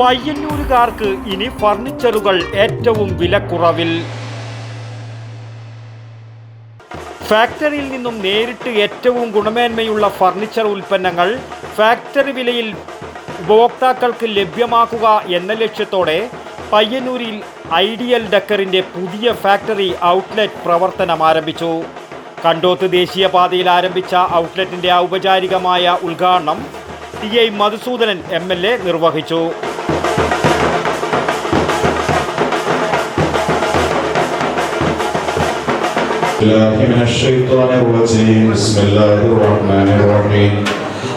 പയ്യന്നൂരുകാർക്ക് ഇനി ഫർണിച്ചറുകൾ ഏറ്റവും വിലക്കുറവിൽ. ഫാക്ടറിയിൽ നിന്നും നേരിട്ട് ഏറ്റവും ഗുണമേന്മയുള്ള ഫർണിച്ചർ ഉൽപ്പന്നങ്ങൾ ഫാക്ടറി വിലയിൽ ഉപഭോക്താക്കൾക്ക് ലഭ്യമാക്കുക എന്ന ലക്ഷ്യത്തോടെ പയ്യന്നൂരിൽ ഐഡിയൽ ഡെക്കറിൻ്റെ പുതിയ ഫാക്ടറി ഔട്ട്ലെറ്റ് പ്രവർത്തനം ആരംഭിച്ചു. കണ്ടോത്ത് ദേശീയപാതയിൽ ആരംഭിച്ച ഔട്ട്ലെറ്റിൻ്റെ ഔപചാരികമായ ഉദ്ഘാടനം ടി.ഐ. മധുസൂദനൻ MLA നിർവഹിച്ചു. من الشيطان الرجيم بسم الله الرحمن الرحيم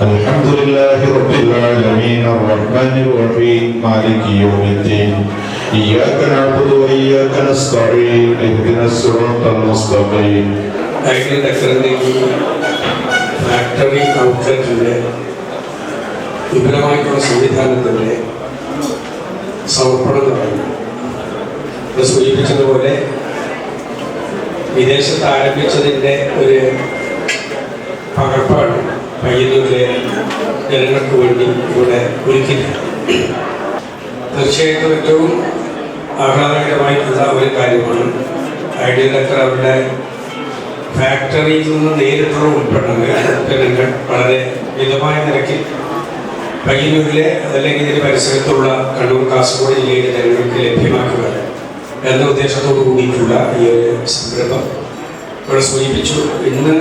الحمد لله رب العالمين الرحمن الرحيم مالك يوم الدين إياك نعبد وإياك نستعين اهدنا الصراط المستقيم. ഐഡിയൽ ഡെക്കറിൻ്റെ ഫാക്ടറി ഔട്ട്ലെറ്റിൻ്റെ വിപുലമായിട്ടുള്ള സംവിധാനത്തിൻ്റെ സമർപ്പണം നടന്നു. ഇത് സൂചിപ്പിച്ചതുപോലെ വിദേശത്ത് ആരംഭിച്ചതിൻ്റെ ഒരു പകർപ്പാണ് പയ്യന്നൂരിലെ ജനങ്ങൾക്ക് വേണ്ടി ഇവിടെ ഒരുക്കിയിട്ടുണ്ട്. തീർച്ചയായിട്ടും ഏറ്റവും ആഹ്ലാദകരമായിട്ടുള്ള ഒരു കാര്യമാണ് ഐഡിയൽ ഡെക്കർ അവരുടെ ഫാക്ടറിയിൽ നിന്ന് നേരിട്ടുള്ള ഉൽപ്പന്നങ്ങൾ വളരെ മിതമായ നിരക്കിൽ പയ്യന്നൂരിലെ അതല്ലെങ്കിൽ ഇതിന് പരിസരത്തുള്ള കണ്ണൂർ കാസർഗോഡ് ജില്ലയിലെ ജനങ്ങൾക്ക് ലഭ്യമാക്കുക എന്ന ഉദ്ദേശത്തോടു കൂടിയിട്ടുള്ള ഈ ഒരു സംരംഭം ഇവിടെ സൂചിപ്പിച്ചു. ഇന്ന്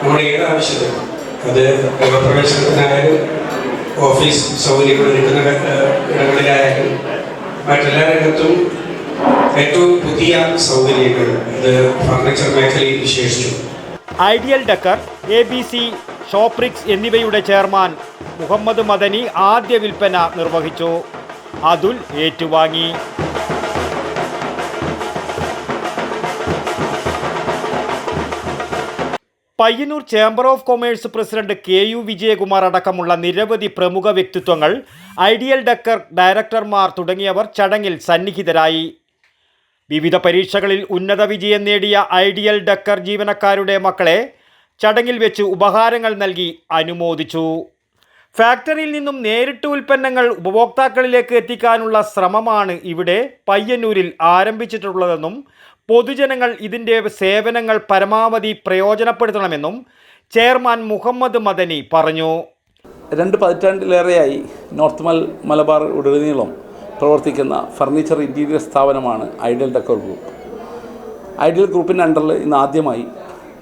നമ്മുടെ ഏത് ആവശ്യത്തിനും, അത് ഗൃഹപ്രവേശനത്തിനായാലും ഓഫീസ് സൗകര്യങ്ങൾ ഒരുക്കുന്ന ഇടങ്ങളിലായാലും മറ്റെല്ലാ രംഗത്തും ഏറ്റവും പുതിയ സൗകര്യങ്ങൾ ഇത് ഫർണിച്ചർ മേഖലയിൽ വിശേഷിച്ചു. ഐഡിയൽ ഡെക്കർ, ABC, ഷോപ്രിക്സ് എന്നിവയുടെ ചെയർമാൻ മുഹമ്മദ് മദനി ആദ്യ വിൽപ്പന നിർവഹിച്ചു. അതുൽ ഏറ്റുവാങ്ങി. Payyanur chamber of commerce president KU Vijayakumar അടക്കമുള്ള നിരവധി പ്രമുഖ വ്യക്തിത്വങ്ങൾ, ഐഡിയൽ ഡെക്കർ ഡയറക്ടർമാർ തുടങ്ങിയവർ ചടങ്ങിൽ സന്നിഹിതരായി. വിവിധ പരീക്ഷകളിൽ ഉന്നത വിജയം നേടിയ ഐഡിയൽ ഡെക്കർ ജീവനക്കാരുടെ മക്കളെ ചടങ്ങിൽ വെച്ച് ഉപഹാരങ്ങൾ നൽകി അനുമോദിച്ചു. ഫാക്ടറിയിൽ നിന്നും നേരിട്ട് ഉൽപ്പന്നങ്ങൾ ഉപഭോക്താക്കളിലേക്ക് എത്തിക്കാനുള്ള ശ്രമമാണ് ഇവിടെ പയ്യന്നൂരിൽ ആരംഭിച്ചിട്ടുള്ളതെന്നും പൊതുജനങ്ങൾ ഇതിൻ്റെ സേവനങ്ങൾ പരമാവധി പ്രയോജനപ്പെടുത്തണമെന്നും ചെയർമാൻ മുഹമ്മദ് മദനി പറഞ്ഞു. 2 പതിറ്റാണ്ടിലേറെയായി നോർത്ത് മലബാർ ഉടനീളം പ്രവർത്തിക്കുന്ന ഫർണിച്ചർ ഇൻറ്റീരിയർ സ്ഥാപനമാണ് ഐഡിയൽ ഡെക്കർ ഗ്രൂപ്പ്. ഐഡിയൽ ഗ്രൂപ്പിൻ്റെ അണ്ടറിൽ ഇന്ന് ആദ്യമായി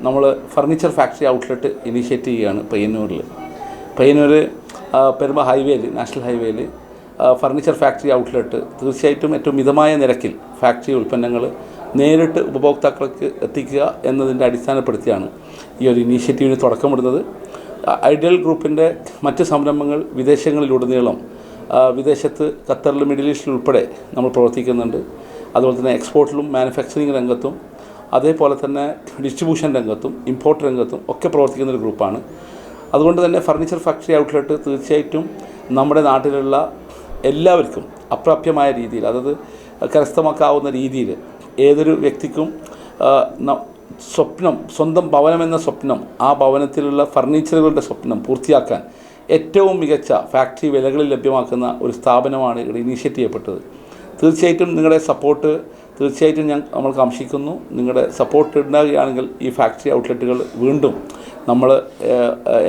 നമ്മൾ ഫർണിച്ചർ ഫാക്ടറി ഔട്ട്ലെറ്റ് ഇനീഷ്യേറ്റ് ചെയ്യുകയാണ് പയ്യന്നൂരിൽ. പയ്യന്നൂർ പെരുമ്പ ഹൈവേയിൽ, നാഷണൽ ഹൈവേയിൽ ഫർണിച്ചർ ഫാക്ടറി ഔട്ട്ലെറ്റ് തീർച്ചയായിട്ടും ഏറ്റവും മിതമായ നിരക്കിൽ ഫാക്ടറി ഉൽപ്പന്നങ്ങൾ നേരിട്ട് ഉപഭോക്താക്കൾക്ക് എത്തിക്കുക എന്നതിൻ്റെ അടിസ്ഥാനപ്പെടുത്തിയാണ് ഈ ഒരു ഇനീഷ്യേറ്റീവിന് തുടക്കമിടുന്നത്. ഐഡിയൽ ഗ്രൂപ്പിൻ്റെ മറ്റ് സംരംഭങ്ങൾ വിദേശങ്ങളിലുടനീളം, വിദേശത്ത് ഖത്തറിൽ, മിഡിൽ ഈസ്റ്റിൽ ഉൾപ്പെടെ നമ്മൾ പ്രവർത്തിക്കുന്നുണ്ട്. അതുപോലെ തന്നെ എക്സ്പോർട്ടിലും മാനുഫാക്ചറിങ് രംഗത്തും അതേപോലെ തന്നെ ഡിസ്ട്രിബ്യൂഷൻ രംഗത്തും ഇമ്പോർട്ട് രംഗത്തും ഒക്കെ പ്രവർത്തിക്കുന്നൊരു ഗ്രൂപ്പാണ്. അതുകൊണ്ട് തന്നെ ഫർണിച്ചർ ഫാക്ടറി ഔട്ട്ലെറ്റ് തീർച്ചയായിട്ടും നമ്മുടെ നാട്ടിലുള്ള എല്ലാവർക്കും അപ്രാപ്യമായ രീതിയിൽ, അതായത് കരസ്ഥമാക്കാവുന്ന രീതിയിൽ ഏതൊരു വ്യക്തിക്കും സ്വപ്നം, സ്വന്തം ഭവനമെന്ന സ്വപ്നം, ആ ഭവനത്തിലുള്ള ഫർണിച്ചറുകളുടെ സ്വപ്നം പൂർത്തിയാക്കാൻ ഏറ്റവും മികച്ച ഫാക്ടറി വിലകളിൽ ലഭ്യമാക്കുന്ന ഒരു സ്ഥാപനമാണ് ഇവിടെ ഇനീഷ്യേറ്റ് ചെയ്യപ്പെട്ടത്. തീർച്ചയായിട്ടും നിങ്ങളുടെ സപ്പോർട്ട് തീർച്ചയായിട്ടും നമ്മൾ കാംക്ഷിക്കുന്നു. നിങ്ങളുടെ സപ്പോർട്ട് ഉണ്ടാകുകയാണെങ്കിൽ ഈ ഫാക്ടറി ഔട്ട്ലെറ്റുകൾ വീണ്ടും നമ്മൾ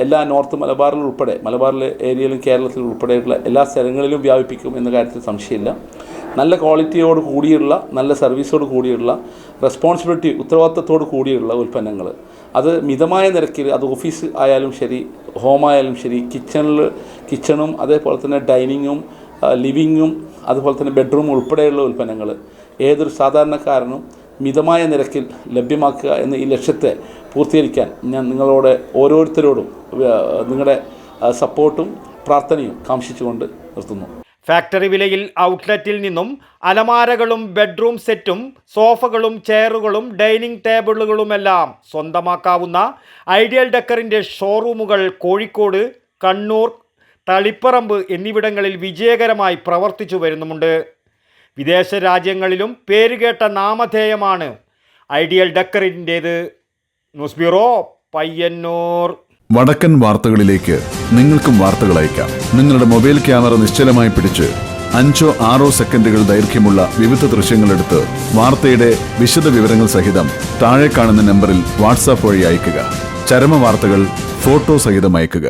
എല്ലാ നോർത്ത് മലബാറിൽ ഉൾപ്പെടെ, മലബാറിലെ ഏരിയയിലും കേരളത്തിൽ ഉൾപ്പെടെയുള്ള എല്ലാ സ്ഥലങ്ങളിലും വ്യാപിപ്പിക്കും എന്ന കാര്യത്തിൽ സംശയമില്ല. നല്ല ക്വാളിറ്റിയോട് കൂടിയുള്ള, നല്ല സർവീസോട് കൂടിയുള്ള, റെസ്പോൺസിബിലിറ്റി, ഉത്തരവാദിത്തത്തോട് കൂടിയുള്ള ഉൽപ്പന്നങ്ങൾ, അത് മിതമായ നിരക്കിൽ, അത് ഓഫീസ് ആയാലും ശരി, ഹോമായാലും ശരി, കിച്ചണും അതേപോലെ തന്നെ ഡൈനിങ്ങും ലിവിങ്ങും അതുപോലെ തന്നെ ബെഡ്റൂം ഉൾപ്പെടെയുള്ള ഉൽപ്പന്നങ്ങൾ ഏതൊരു സാധാരണക്കാരനും മിതമായ നിരക്കിൽ ലഭ്യമാക്കുക എന്ന ഈ ലക്ഷ്യത്തെ പൂർത്തീകരിക്കാൻ ഞാൻ നിങ്ങളോട് ഓരോരുത്തരോടും നിങ്ങളുടെ സപ്പോർട്ടും പ്രാർത്ഥനയും കാംക്ഷിച്ചുകൊണ്ട് നിർത്തുന്നു. ഫാക്ടറി വിലയിൽ ഔട്ട്ലെറ്റിൽ നിന്നും അലമാരകളും ബെഡ്റൂം സെറ്റും സോഫകളും ചെയറുകളും ഡൈനിങ് ടേബിളുകളുമെല്ലാം സ്വന്തമാക്കാവുന്ന ഐഡിയൽ ഡെക്കറിൻ്റെ ഷോറൂമുകൾ കോഴിക്കോട്, കണ്ണൂർ, തളിപ്പറമ്പ് എന്നിവിടങ്ങളിൽ വിജയകരമായി പ്രവർത്തിച്ചു വരുന്നുമുണ്ട്. വിദേശ രാജ്യങ്ങളിലും പേരുകേട്ട നാമധേയമാണ് ഐഡിയൽ ഡെക്കറിൻ്റേത്. News bureau, Payyanur. വടക്കൻ വാർത്തകളിലേക്ക് നിങ്ങൾക്കും വാർത്തകൾ അയക്കാം. നിങ്ങളുടെ മൊബൈൽ ക്യാമറ നിശ്ചലമായി പിടിച്ച് 5-6 സെക്കൻഡുകൾ ദൈർഘ്യമുള്ള വിവിധ ദൃശ്യങ്ങളെടുത്ത് വാർത്തയുടെ വിശദ വിവരങ്ങൾ സഹിതം താഴെ കാണുന്ന നമ്പറിൽ വാട്സാപ്പ് വഴി അയയ്ക്കുക. ചരമ വാർത്തകൾ ഫോട്ടോ സഹിതം അയയ്ക്കുക.